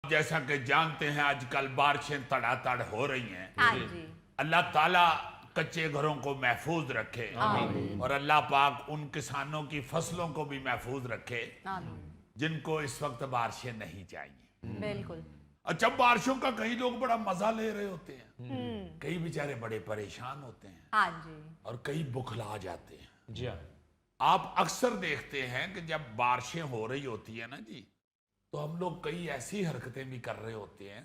جیسا کہ جانتے ہیں آج کل بارشیں تڑا تڑ ہو رہی ہیں، ہاں جی، اللہ تعالیٰ کچے گھروں کو محفوظ رکھے اور اللہ پاک ان کسانوں کی فصلوں کو بھی محفوظ رکھے آمین، جن کو اس وقت بارشیں نہیں چاہیے۔ بالکل، اچھا، بارشوں کا کئی لوگ بڑا مزہ لے رہے ہوتے ہیں، کئی بیچارے بڑے پریشان ہوتے ہیں ہاں جی، اور کئی بخلا جاتے ہیں۔ جی ہاں، آپ اکثر دیکھتے ہیں کہ جب بارشیں ہو رہی ہوتی ہیں نا جی، تو ہم لوگ کئی ایسی حرکتیں بھی کر رہے ہوتے ہیں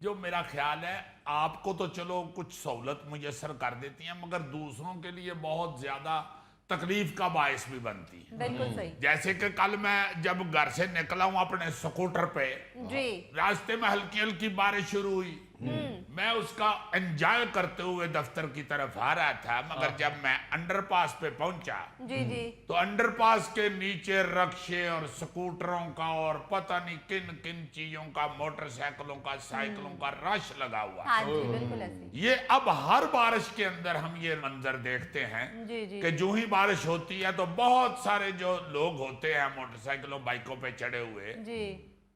جو میرا خیال ہے آپ کو تو چلو کچھ سہولت میسر کر دیتی ہیں، مگر دوسروں کے لیے بہت زیادہ تکلیف کا باعث بھی بنتی ہیں۔ بالکل صحیح، جیسے کہ کل میں جب گھر سے نکلا ہوں اپنے سکوٹر پہ، جی، راستے میں ہلکی ہلکی بارش شروع ہوئی، میں اس کا انجوائے کرتے ہوئے دفتر کی طرف آ رہا تھا، مگر جب میں انڈر پاس پہ پہنچا جی جی، تو انڈر پاس کے نیچے رکشے اور سکوٹروں کا اور پتہ نہیں کن کن چیزوں کا، موٹر سائیکلوں کا، سائیکلوں کا رش لگا ہوا۔ ہاں جی، بالکل ایسی، یہ اب ہر بارش کے اندر ہم یہ منظر دیکھتے ہیں جی جی، کہ جو ہی بارش ہوتی ہے تو بہت سارے جو لوگ ہوتے ہیں موٹر سائیکلوں بائکوں پہ چڑھے ہوئے، جی،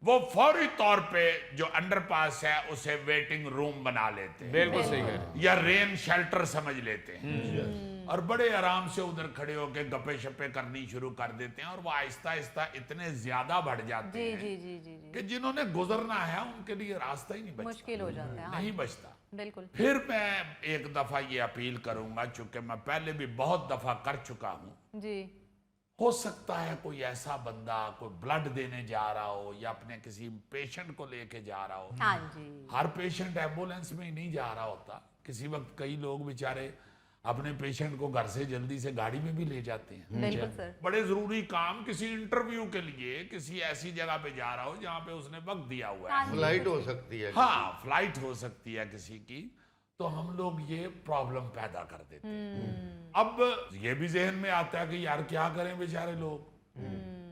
وہ فوری طور پہ جو انڈر پاس ہے اسے ویٹنگ روم بنا لیتے ہیں بالکل صحیح کہہ رہے ہیں۔ یا رین شیلٹر سمجھ لیتے ہیں اور بڑے آرام سے ادھر کھڑے ہو کے گپے شپے کرنی شروع کر دیتے ہیں، اور وہ آہستہ آہستہ اتنے زیادہ بڑھ جاتے جی ہیں جی جی جی جی، کہ جنہوں نے گزرنا ہے ان کے لیے راستہ ہی نہیں بچتا، مشکل ہو جاتا ہے، ہاں نہیں بچتا۔ بالکل، پھر میں ایک دفعہ یہ اپیل کروں گا، چونکہ میں پہلے بھی بہت دفعہ کر چکا ہوں، جی، ہو سکتا ہے کوئی ایسا بندہ کوئی بلڈ دینے جا رہا ہو یا اپنے کسی پیشنٹ کو لے کے جا رہا ہو۔ ہاں جی، ہر پیشنٹ ایمبولینس میں ہی نہیں جا رہا ہوتا، کسی وقت کئی لوگ بیچارے اپنے پیشنٹ کو گھر سے جلدی سے گاڑی میں بھی لے جاتے ہیں۔ بالکل سر، بڑے ضروری کام، کسی انٹرویو کے لیے کسی ایسی جگہ پہ جا رہا ہو جہاں پہ اس نے وقت دیا ہوا ہے، ہاں جی، فلائٹ ہو سکتی ہے، ہاں فلائٹ ہو سکتی ہے کسی کی، تو ہم لوگ یہ پرابلم پیدا کر دیتے ہیں۔ اب یہ بھی ذہن میں آتا ہے کہ یار کیا کریں بیچارے لوگ،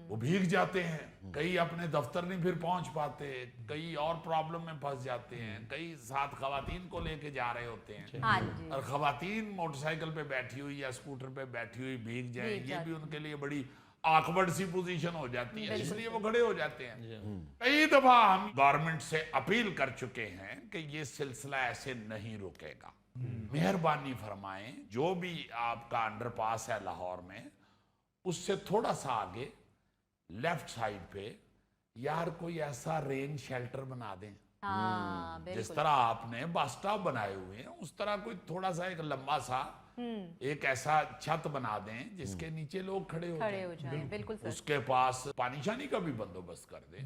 وہ بھیگ جاتے ہیں، کئی اپنے دفتر نہیں پھر پہنچ پاتے، کئی اور پرابلم میں پھنس جاتے ہیں، کئی ساتھ خواتین کو لے کے جا رہے ہوتے ہیں، ہاں جی، اور خواتین موٹر سائیکل پہ بیٹھی ہوئی یا اسکوٹر پہ بیٹھی ہوئی بھیگ جائیں، یہ بھی ان کے لیے بڑی آکورڈ سی پوزیشن ہو جاتی ہے، اس لیے وہ کھڑے ہو جاتے ہیں۔ کئی دفعہ ہم گورنمنٹ سے اپیل کر چکے ہیں کہ یہ سلسلہ ایسے نہیں رکے گا، مہربانی فرمائیں جو بھی آپ کا انڈر پاس ہے لاہور میں، اس سے تھوڑا سا آگے لیفٹ سائیڈ پہ یار کوئی ایسا رین شیلٹر بنا دیں، ہاں، جس بالکل، طرح آپ نے بس سٹاپ بنائے ہوئے ہیں اس طرح کوئی تھوڑا سا ایک لمبا سا ایک ایسا چھت بنا دیں جس کے نیچے لوگ کھڑے ہو کھڑے جائیں، ہو جائیں، بالکل سر، اس کے پاس پانی شانی کا بھی بندوبست کر دیں،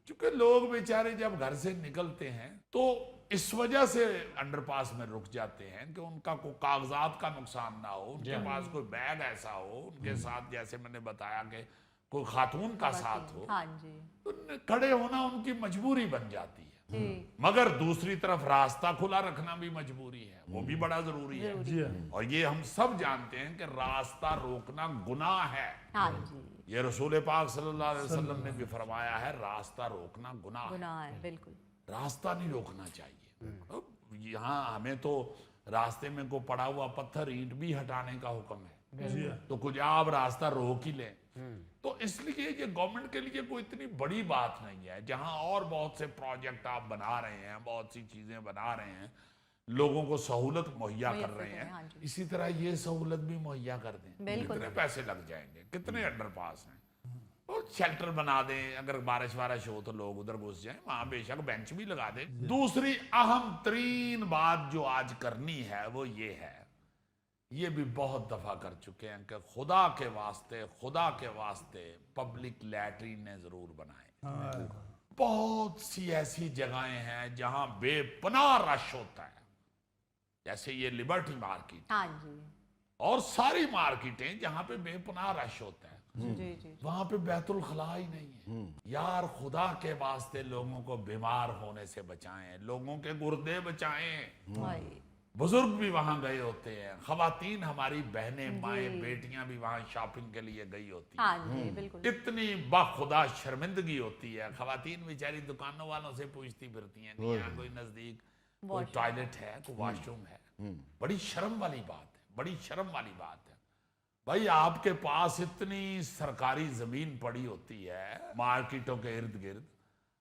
چونکہ لوگ بیچارے جب گھر سے نکلتے ہیں تو اس وجہ سے انڈر پاس میں رک جاتے ہیں کہ ان کا کوئی کاغذات کا نقصان نہ ہو، ان کے پاس کوئی بیگ ایسا ہو، ان کے ساتھ جیسے میں نے بتایا کہ کوئی خاتون کا ساتھ ہو، ہاں جی، تو کھڑے ہونا ان کی مجبوری بن جاتی ہے، جی، مگر دوسری طرف راستہ کھلا رکھنا بھی مجبوری ہے، وہ بھی بڑا ضروری ہے، اور یہ ہم سب جانتے ہیں کہ راستہ روکنا گناہ ہے، ہاں جی، یہ رسول پاک صلی اللہ علیہ وسلم نے بھی فرمایا ہے راستہ روکنا گناہ ہے، گناہ ہے، بالکل، راستہ نہیں روکنا چاہیے۔ اب یہاں ہمیں تو راستے میں کو پڑا ہوا پتھر اینٹ بھی ہٹانے کا حکم ہے، تو کچھ آپ راستہ روک ہی لیں، تو اس لیے یہ گورنمنٹ کے لیے کوئی اتنی بڑی بات نہیں ہے، جہاں اور بہت سے پروجیکٹ آپ بنا رہے ہیں، بہت سی چیزیں بنا رہے ہیں، لوگوں کو سہولت مہیا کر رہے ہیں، ہاں جی، اسی طرح یہ سہولت بھی مہیا کر دیں، بالکل، کتنے پیسے لگ جائیں گے، کتنے انڈر پاس ہیں، اور شیلٹر بنا دیں، اگر بارش وارش ہو تو لوگ ادھر گھس جائیں، وہاں بے شک بینچ بھی لگا دیں۔ دوسری اہم ترین بات جو آج کرنی ہے وہ یہ ہے، یہ بھی بہت دفعہ کر چکے ہیں کہ خدا کے واسطے پبلک لیٹرینیں ضرور بنائیں۔ بہت سی ایسی جگہیں ہیں جہاں بے پناہ رش ہوتا ہے، جیسے یہ لبرٹی مارکیٹ ہاں جی، اور ساری مارکیٹیں جہاں پہ بے پناہ رش ہوتا ہے، جی جی، وہاں پہ بیت الخلاء ہی نہیں ہے۔ یار خدا کے واسطے لوگوں کو بیمار ہونے سے بچائیں، لوگوں کے گردے بچائیں، بھائی، بزرگ بھی وہاں گئے ہوتے ہیں، خواتین ہماری بہنیں مائیں بیٹیاں بھی وہاں شاپنگ کے لیے گئی ہوتی ہیں، ہاں جی، بالکل، اتنی بخدا شرمندگی ہوتی ہے، خواتین بیچاری دکانوں والوں سے پوچھتی پھرتی ہیں کہ یہاں کوئی نزدیک کوئی ٹوائلٹ ہے، کوئی واش روم ہے، بڑی شرم والی بات ہے، بڑی شرم والی بات ہے۔ بھائی آپ کے پاس اتنی سرکاری زمین پڑی ہوتی ہے مارکیٹوں کے ارد گرد،